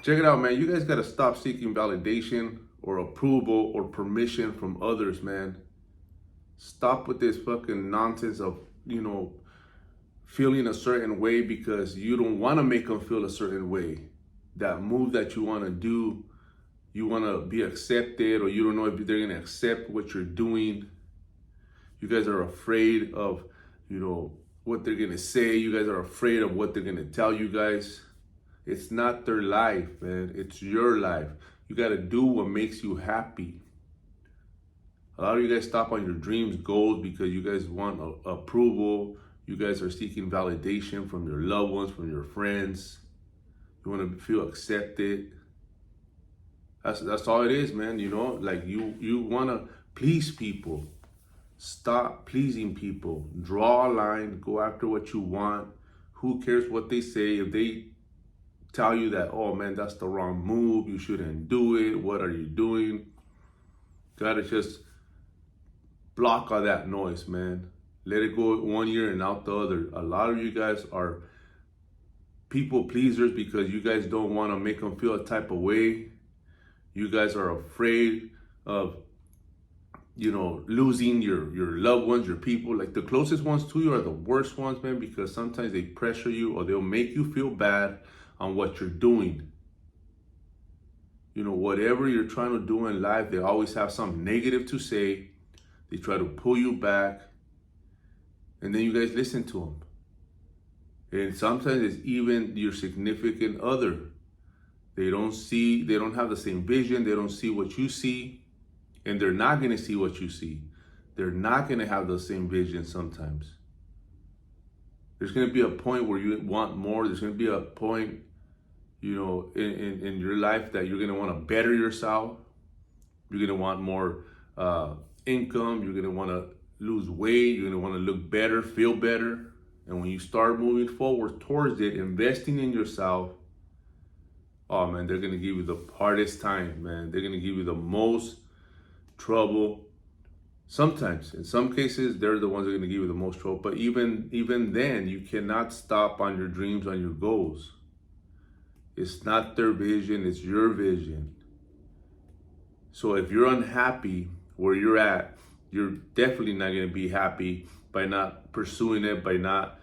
Check it out, man. You guys got to stop seeking validation or approval or permission from others, man. Stop with this fucking nonsense of, feeling a certain way because you don't want to make them feel a certain way. That move that you want to do, you want to be accepted, or you don't know if they're going to accept what you're doing. You guys are afraid of, what they're going to say. You guys are afraid of what they're going to tell you guys. It's not their life, man. It's your life. You got to do what makes you happy. A lot of you guys stop on your dreams, goals, because you guys want approval. You guys are seeking validation from your loved ones, from your friends. You want to feel accepted. That's all it is, man. Like you want to please people. Stop pleasing people. Draw a line. Go after what you want. Who cares what they say? If they tell you that, oh man, that's the wrong move, you shouldn't do it, what are you doing? Gotta just block all that noise, man. Let it go one ear and out the other. A lot of you guys are people pleasers because you guys don't want to make them feel a type of way. You guys are afraid of, losing your loved ones, your people. Like the closest ones to you are the worst ones, man, because sometimes they pressure you or they'll make you feel bad on what you're doing. Whatever you're trying to do in life, they always have something negative to say. They try to pull you back, and then you guys listen to them. And sometimes it's even your significant other. They don't have the same vision. They don't see what you see, and they're not going to see what you see. They're not going to have the same vision sometimes. There's going to be a point where you want more. There's going to be a point, in your life that you're going to want to better yourself. You're going to want more income. You're going to want to lose weight. You're going to want to look better, feel better. And when you start moving forward towards it, investing in yourself, oh man, they're going to give you the hardest time, man. They're going to give you the most trouble. Sometimes, in some cases, they're the ones that are going to give you the most trouble. But even then, you cannot stop on your dreams, on your goals. It's not their vision, it's your vision. So if you're unhappy where you're at, you're definitely not going to be happy by not pursuing it, by not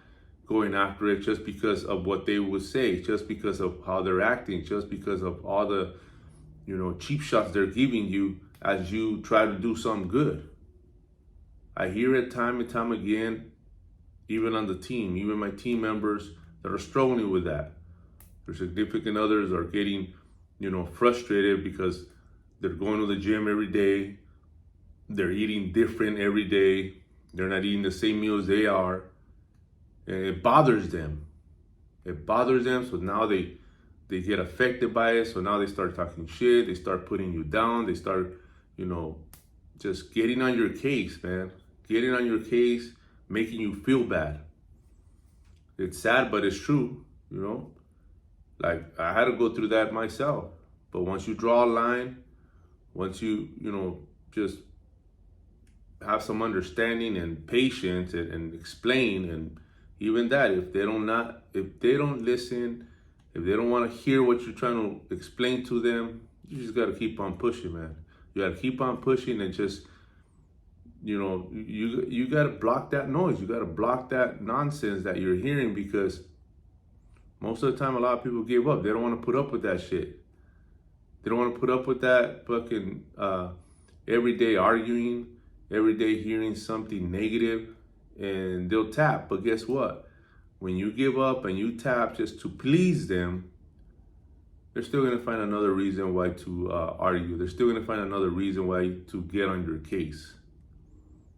going after it just because of what they would say, just because of how they're acting, just because of all the, cheap shots they're giving you as you try to do something good. I hear it time and time again, even on the team, even my team members that are struggling with that. Their significant others are getting, frustrated because they're going to the gym every day. They're eating different every day. They're not eating the same meals they are. And it bothers them. It bothers them. So now they get affected by it. So now they start talking shit. They start putting you down. They start, just getting on your case, man. Getting on your case, making you feel bad. It's sad, but it's true, Like, I had to go through that myself. But once you draw a line, once you, just have some understanding and patience and explain, and even that, if they don't listen, if they don't want to hear what you're trying to explain to them, you just got to keep on pushing, man. You got to keep on pushing and just, you got to block that noise. You got to block that nonsense that you're hearing, because most of the time, a lot of people give up. They don't want to put up with that shit. They don't want to put up with that fucking everyday arguing, everyday hearing something negative, and they'll tap. But guess what? When you give up and you tap just to please them, they're still going to find another reason why to argue. They're still going to find another reason why to get on your case.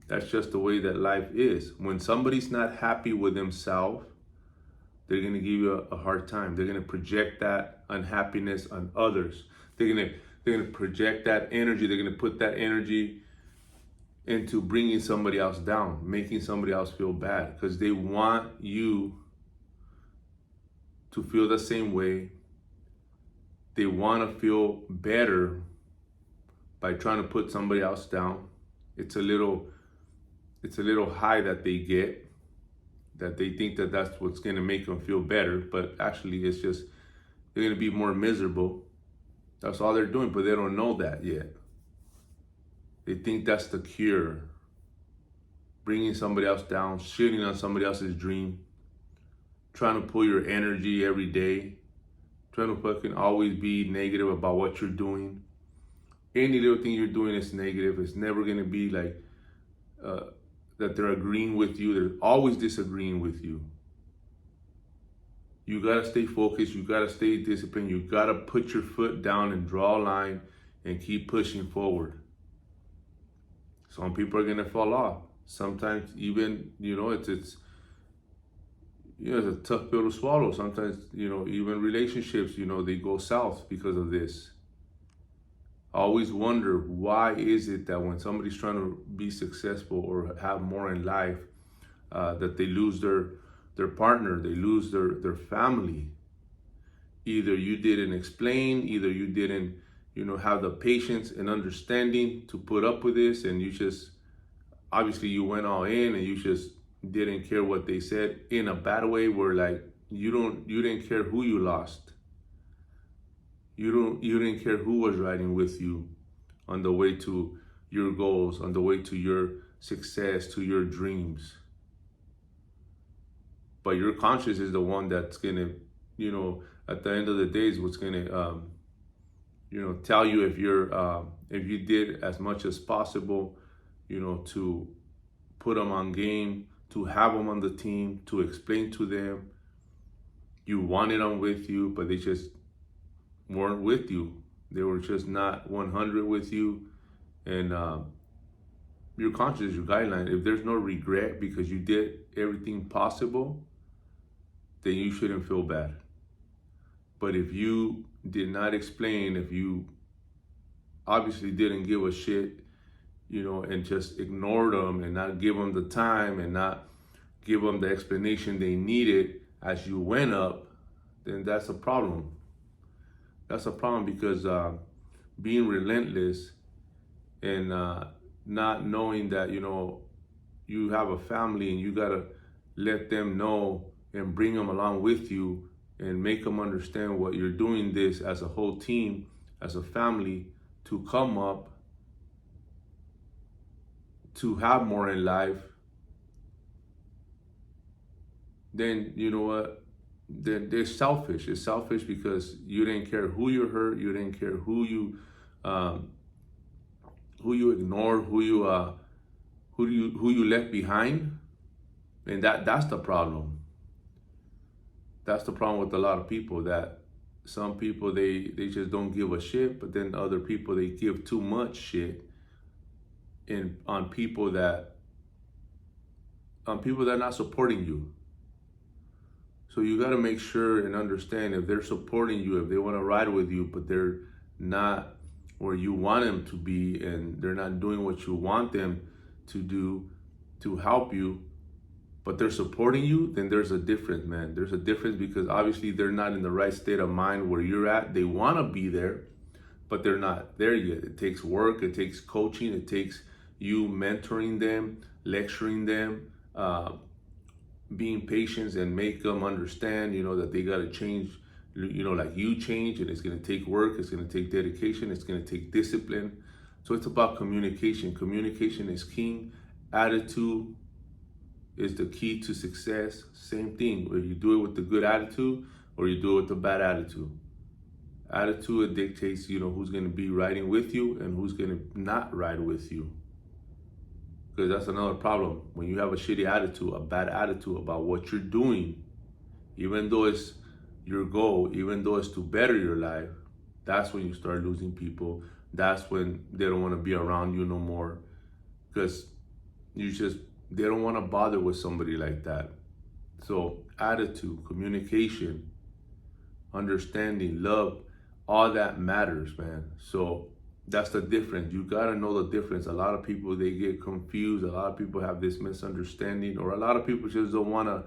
That's just the way that life is. When somebody's not happy with themselves, they're going to give you a hard time. They're going to project that unhappiness on others. They're going to project that energy. They're going to put that energy into bringing somebody else down, making somebody else feel bad, because they want you to feel the same way. They want to feel better by trying to put somebody else down. It's a little high that they get, that they think that that's what's going to make them feel better, but actually it's they're going to be more miserable. That's all they're doing, but they don't know that yet. They think that's the cure. Bringing somebody else down, shitting on somebody else's dream, trying to pull your energy every day, trying to fucking always be negative about what you're doing. Any little thing you're doing is negative. It's never going to be like that they're agreeing with you. They're always disagreeing with you. You got to stay focused. You got to stay disciplined. You got to put your foot down and draw a line and keep pushing forward. Some people are going to fall off. Sometimes even, it's a tough pill to swallow. Sometimes, even relationships, they go south because of this. I always wonder, why is it that when somebody's trying to be successful or have more in life, that they lose their partner, they lose their family? Either you didn't explain, either you didn't, have the patience and understanding to put up with this, and you just, obviously you went all in and you just didn't care what they said in a bad way, where like you didn't care who you lost. You didn't care who was riding with you on the way to your goals, on the way to your success, to your dreams. But your conscience is the one that's gonna, at the end of the day, is what's gonna, tell you if you did as much as possible, to put them on game, to have them on the team, to explain to them you wanted them with you, but they just weren't with you. They were just not 100 with you. And your conscience is your guideline. If there's no regret because you did everything possible, then you shouldn't feel bad. But if you did not explain, if you obviously didn't give a shit, and just ignored them and not give them the time and not give them the explanation they needed as you went up, then that's a problem. That's a problem, because being relentless and not knowing that, you have a family and you gotta let them know and bring them along with you and make them understand what you're doing this as a whole team, as a family, to come up, to have more in life, then you know what? They're selfish. It's selfish because you didn't care who you hurt, you didn't care who you ignored, who you left behind, and that's the problem. That's the problem with a lot of people. That some people they just don't give a shit, but then other people they give too much shit on people that are not supporting you. So you got to make sure and understand, if they're supporting you, if they want to ride with you, but they're not where you want them to be, and they're not doing what you want them to do to help you, but they're supporting you, then there's a difference, man. There's a difference, because obviously they're not in the right state of mind where you're at. They want to be there, but they're not there yet. It takes work, it takes coaching, it takes you mentoring them, lecturing them, being patient and make them understand, that they got to change, like you change, and it's going to take work, it's going to take dedication, it's going to take discipline. So it's about communication. Communication is king. Attitude is the key to success. Same thing, whether you do it with the good attitude or you do it with the bad attitude. Attitude dictates, who's going to be riding with you and who's going to not ride with you. Because that's another problem. When you have a shitty attitude, a bad attitude about what you're doing, even though it's your goal, even though it's to better your life, that's when you start losing people. That's when they don't want to be around you no more. Because they don't want to bother with somebody like that. So attitude, communication, understanding, love, all that matters, man. So that's the difference. You gotta know the difference. A lot of people, they get confused. A lot of people have this misunderstanding, or a lot of people just don't wanna,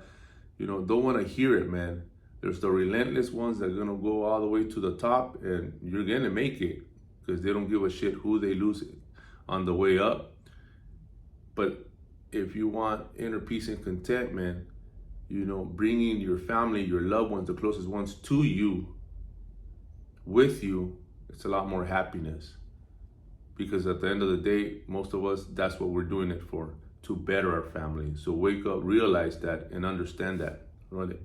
don't wanna hear it, man. There's the relentless ones that are gonna go all the way to the top, and you're gonna make it, because they don't give a shit who they lose on the way up. But if you want inner peace and contentment, bringing your family, your loved ones, the closest ones to you, with you, it's a lot more happiness. Because at the end of the day, most of us, that's what we're doing it for, to better our family. So wake up, realize that, and understand that. Really.